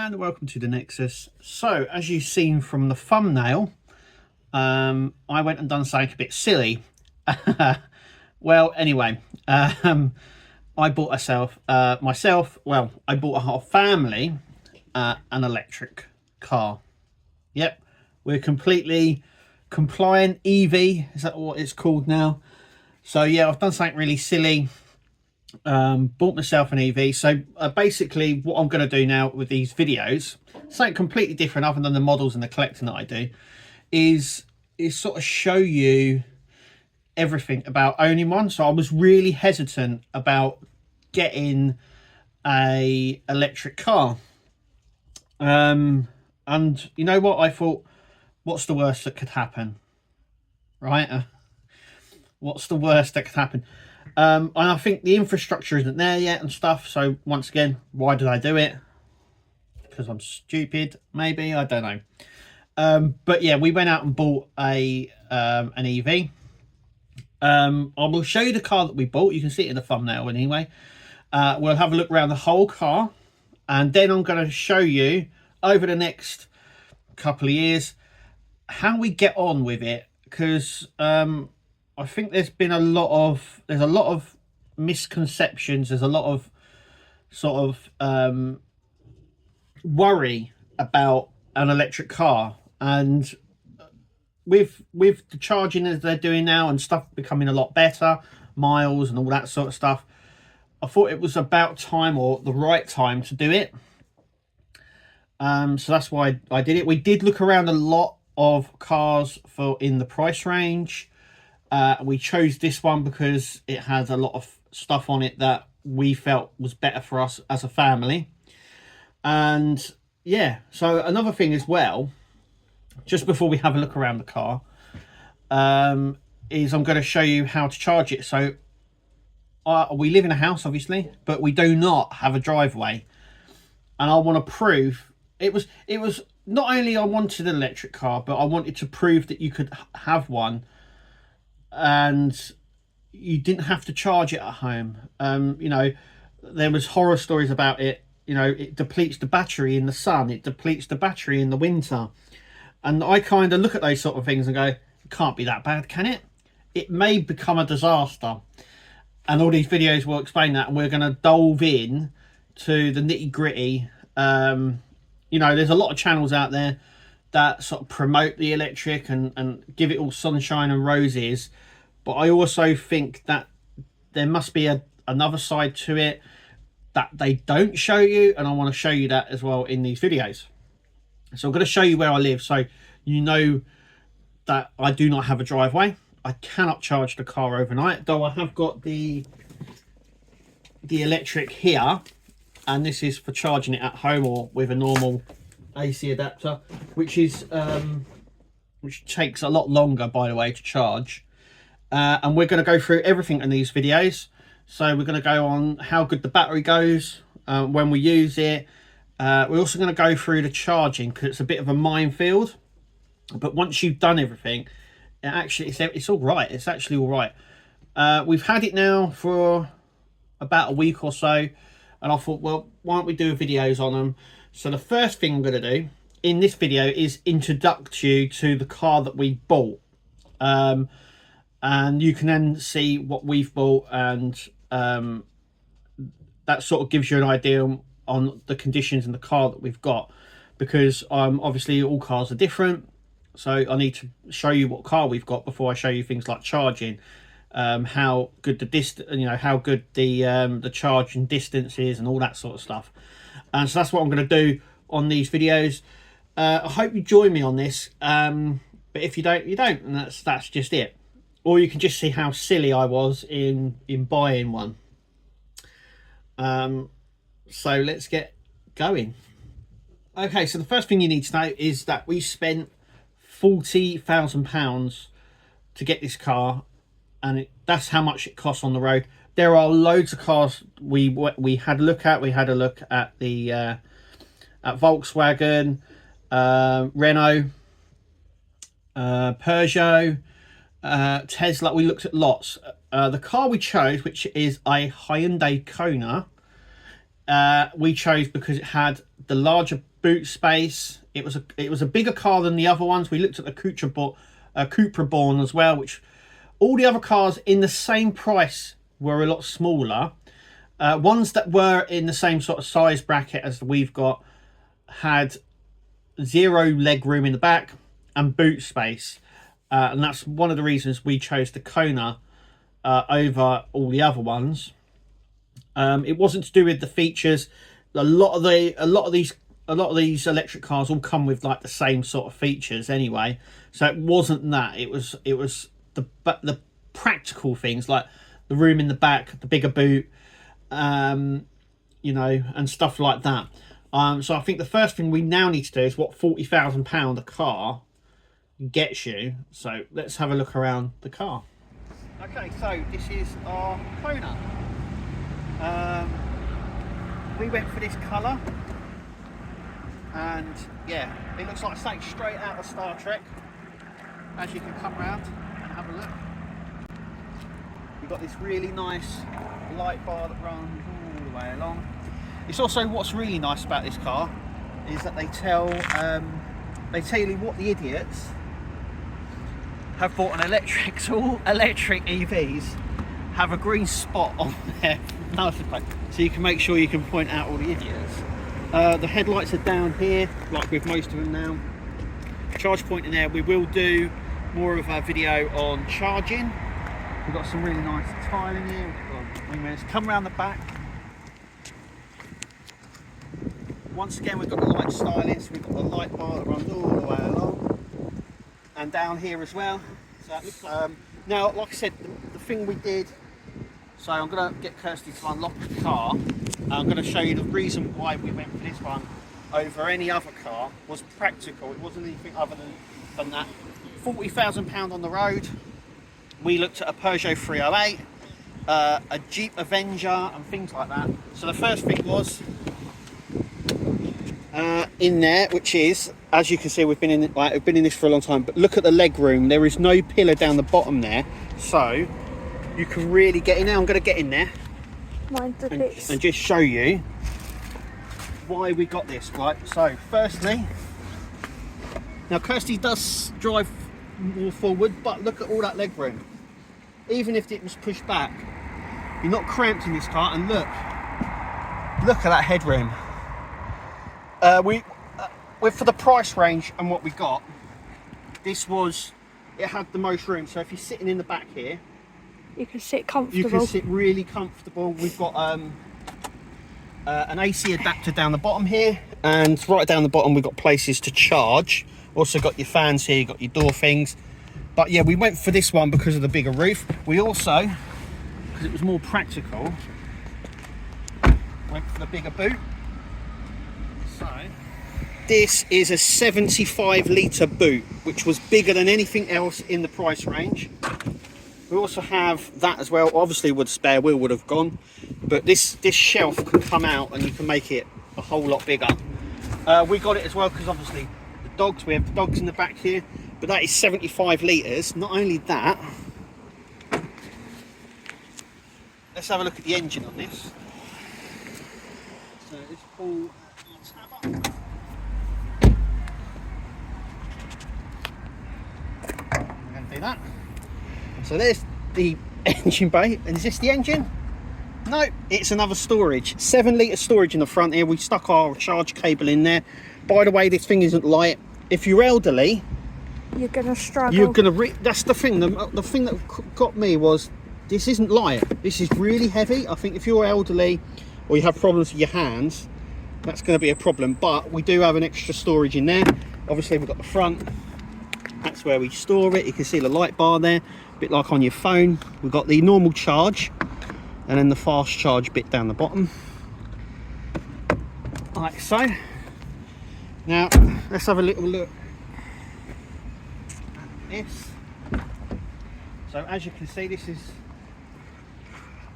and welcome to the Nexus. So as you've seen from the thumbnail, I went and done something a bit silly. Well, anyway, I bought I bought a whole family an electric car. Yep, we're completely compliant EV, is that what it's called now? So yeah, I've done something really silly. Bought myself an EV. So basically what I'm going to do now with these videos, something completely different other than the models and the collecting that I do, is sort of show you everything about owning one. So I was really hesitant about getting a electric car, and you know what, I thought, what's the worst that could happen, right? What's the worst that could happen? And I think the infrastructure isn't there yet and stuff. So once again, why did I do it? Because I'm stupid, maybe, I don't know. But yeah, we went out and bought an EV. I will show you the car that we bought. You can see it in the thumbnail anyway. We'll have a look around the whole car, and then I'm going to show you over the next couple of years how we get on with it, because I think there's a lot of misconceptions. There's a lot of sort of worry about an electric car, and with the charging as they're doing now and stuff becoming a lot better, miles and all that sort of stuff, I thought it was about time, or the right time, to do it. So that's why I did it. We did look around a lot of cars in the price range. We chose this one because it has a lot of stuff on it that we felt was better for us as a family. And yeah, so another thing as well, just before we have a look around the car, is I'm going to show you how to charge it. So we live in a house, obviously, but we do not have a driveway, and I want to prove it was not only I wanted an electric car, but I wanted to prove that you could have one and you didn't have to charge it at home. You know, there was horror stories about it. You know, it depletes the battery in the sun, it depletes the battery in the winter, and I kind of look at those sort of things and go, it can't be that bad, can it? It may become a disaster, and all these videos will explain that, and we're going to delve in to the nitty gritty. You know, there's a lot of channels out there that sort of promote the electric and give it all sunshine and roses, but I also think that there must be another side to it that they don't show you, and I want to show you that as well in these videos. So I'm going to show you where I live, so you know that I do not have a driveway. I cannot charge the car overnight, though I have got the electric here, and this is for charging it at home or with a normal AC adapter, which takes a lot longer, by the way, to charge. And we're going to go through everything in these videos. So we're going to go on how good the battery goes when we use it. We're also going to go through the charging, because it's a bit of a minefield, but once you've done everything, it's all right. It's actually all right. We've had it now for about a week or so, and I thought, well, why don't we do videos on them? So the first thing I'm going to do in this video is introduce you to the car that we bought, and you can then see what we've bought, and that sort of gives you an idea on the conditions in the car that we've got, because obviously all cars are different, so I need to show you what car we've got before I show you things like charging, how good the distance, you know, how good the charging distance is, and all that sort of stuff. And so that's what I'm going to do on these videos. I hope you join me on this, but if you don't, you don't, and that's just it. Or you can just see how silly I was in buying one. So let's get going. Okay, so the first thing you need to know is that we spent £40,000 to get this car, and that's how much it costs on the road. There are loads of cars we had a look at. We had a look at the at Volkswagen, Renault, Peugeot, Tesla. We looked at lots. The car we chose, which is a Hyundai Kona, we chose because it had the larger boot space. It was a bigger car than the other ones. We looked at the Cupra Born as well, which all the other cars in the same price were a lot smaller. Ones that were in the same sort of size bracket as we've got had zero leg room in the back and boot space, and that's one of the reasons we chose the Kona over all the other ones. It wasn't to do with the features. A lot of these electric cars all come with like the same sort of features anyway, so it wasn't that. It was the practical things like the room in the back, the bigger boot, you know, and stuff like that. So I think the first thing we now need to do is what £40,000 a car gets you. So let's have a look around the car. Okay, so this is our Kona. We went for this colour, and yeah, it looks like something straight out of Star Trek. As you can come round and have a look, we've got this really nice light bar that runs all the way along. It's also, what's really nice about this car is that they tell you what the idiots have bought an electric. So all electric EVs have a green spot on their license plate, so you can make sure you can point out all the idiots. The headlights are down here, like with most of them now. Charge point in there. We will do more of a video on charging. We've got some really nice tiling here. Let's come around the back. Once again, we've got the light styling, so we've got the light bar that runs all the way along, and down here as well. So that looks like, now, like I said, the thing we did. So I'm going to get Kirsty to unlock the car. I'm going to show you the reason why we went for this one over any other car. Was practical. It wasn't anything other than that. £40,000 on the road. We looked at a Peugeot 308, a Jeep Avenger, and things like that. So the first thing was in there, which is, as you can see, we've been in this for a long time. But look at the leg room. There is no pillar down the bottom there, so you can really get in there. I'm going to get in there and just show you why we got this. Right. So firstly, now Kirsty does drive more forward, but look at all that leg room. Even if it was pushed back, you're not cramped in this car. And look at that headroom. For the price range and what we got, it had the most room. So if you're sitting in the back here, you can sit comfortable. You can sit really comfortable. We've got an AC adapter down the bottom here, and right down the bottom we've got places to charge. Also got your fans here, you've got your door things. But yeah, we went for this one because of the bigger roof. We also, because it was more practical, went for the bigger boot. So this is a 75 litre boot, which was bigger than anything else in the price range. We also have that as well. Obviously, the spare wheel would have gone, but this shelf can come out and you can make it a whole lot bigger. We got it as well because obviously the dogs. We have the dogs in the back here, but that is 75 litres. Not only that, let's have a look at the engine on this. So let's pull our tab up. We're going to do that. So there's the engine bay. And is this the engine? No, it's another storage. 7 litre storage in the front here. We stuck our charge cable in there. By the way, this thing isn't light. If you're elderly, you're gonna struggle. You're gonna. That's the thing. The thing that got me was this isn't light. This is really heavy. I think if you're elderly or you have problems with your hands, that's going to be a problem. But we do have an extra storage in there. Obviously, we've got the front. That's where we store it. You can see the light bar there, a bit like on your phone. We've got the normal charge and then the fast charge bit down the bottom, like so. Now let's have a little look at this. So as you can see, this is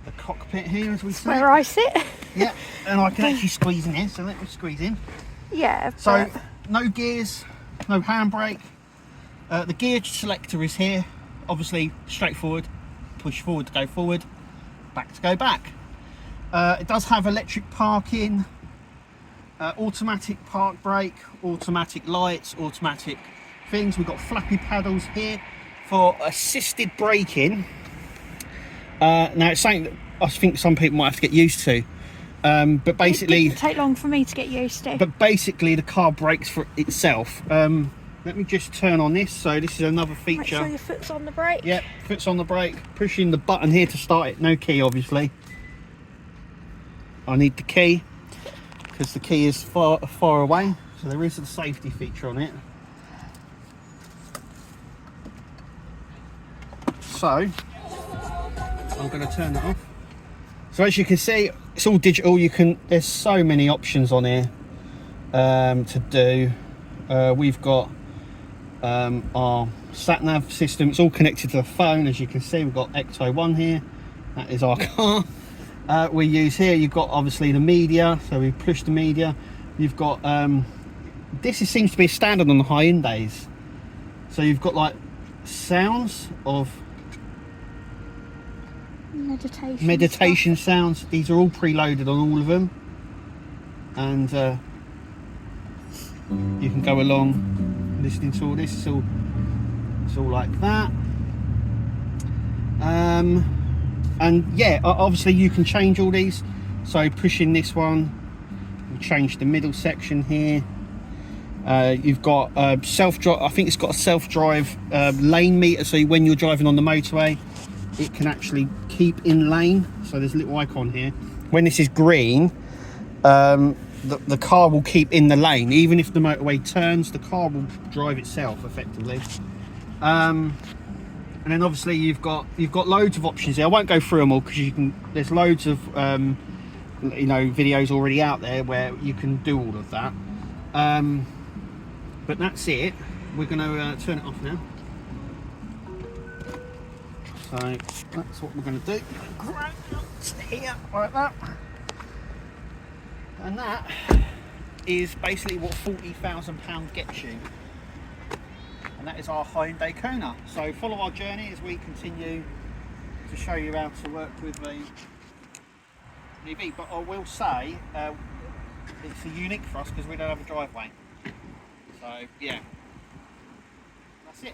the cockpit here, as we say. Where I sit. Yeah, and I can actually squeeze in here, so let me squeeze in. Yeah. So no gears, no handbrake. The gear selector is here. Obviously straightforward. Push forward to go forward, back to go back. It does have electric parking, automatic park brake, automatic lights, automatic things. We've got flappy paddles here for assisted braking. Now it's something that I think some people might have to get used to, but basically it didn't take long for me to get used to. But basically the car brakes for itself. Let me just turn on this. So this is another feature. Make sure your foot's on the brake. Yep, foot's on the brake. Pushing the button here to start it. No key, obviously. I need the key because the key is far away. So there is a safety feature on it. So I'm going to turn that off. So as you can see, it's all digital. There's so many options on here to do. We've got our sat nav system. It's all connected to the phone. As you can see, we've got Ecto 1 here. That is our car. We use here, you've got obviously the media, so we push the media. You've got seems to be a standard on the Hyundais. So you've got like sounds of meditation sounds. These are all preloaded on all of them, and you can go along listening to all this. It's all like that. And yeah, obviously you can change all these. So pushing this one will change the middle section here. You've got self-drive. I think it's got a self-drive lane meter, so when you're driving on the motorway it can actually keep in lane. So there's a little icon here. When this is green, the car will keep in the lane. Even if the motorway turns, the car will drive itself effectively. And then obviously you've got loads of options here. I won't go through them all because there's loads of videos already out there where you can do all of that. But that's it. We're going to turn it off now. So that's what we're going to do. Grab it here like that. And that is basically what £40,000 gets you. And that is our Hyundai Kona. So follow our journey as we continue to show you how to work with an EV. But I will say it's unique for us because we don't have a driveway. So yeah, that's it.